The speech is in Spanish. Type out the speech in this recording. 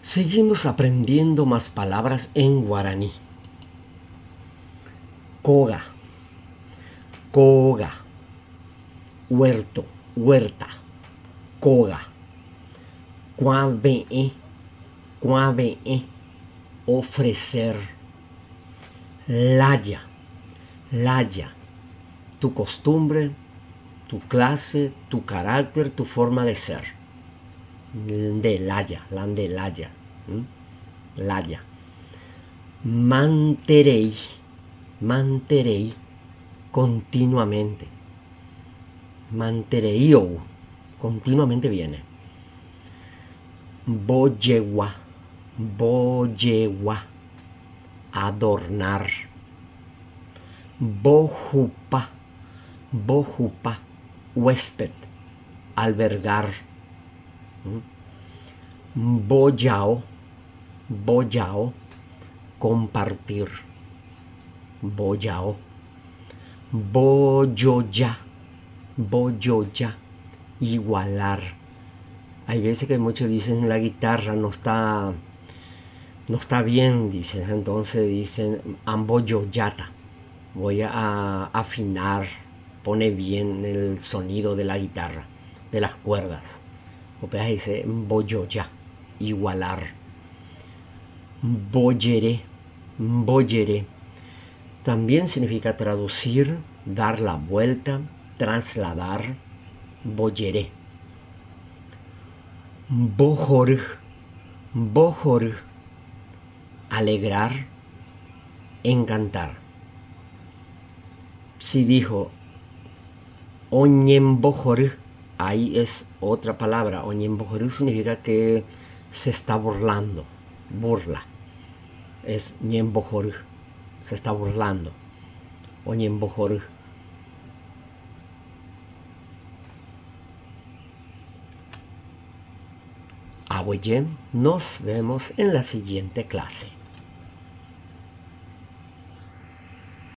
Seguimos aprendiendo más palabras en guaraní. Koga, koga, huerto, huerta, koga. Kwabe'e, kwabe'e, ofrecer. Laya, laya, tu costumbre, tu clase, tu carácter, tu forma de ser. Laya, landelaya, laya. Manterei, manterei, continuamente. Mantereio, continuamente viene. Boyewa, boyewa, adornar. Bojupa, bojupa, huésped, albergar. Boyao, boyao, compartir. Boyao. Boyoya, boyoya, igualar. Hay veces que muchos dicen la guitarra no está bien, dicen, entonces dicen amboyoyata. Voy a afinar, pone bien el sonido de la guitarra, de las cuerdas. O sea, dice boyoya, igualar. Boyere, boyere. También significa traducir, dar la vuelta, trasladar. Boyere. Bojor, bojor, alegrar, encantar. Si dijo oñembojor, ahí es otra palabra. Oñembojor significa que se está burlando, burla. Es ñembojor, se está burlando. Oñembojor. Aboyem, nos vemos en la siguiente clase.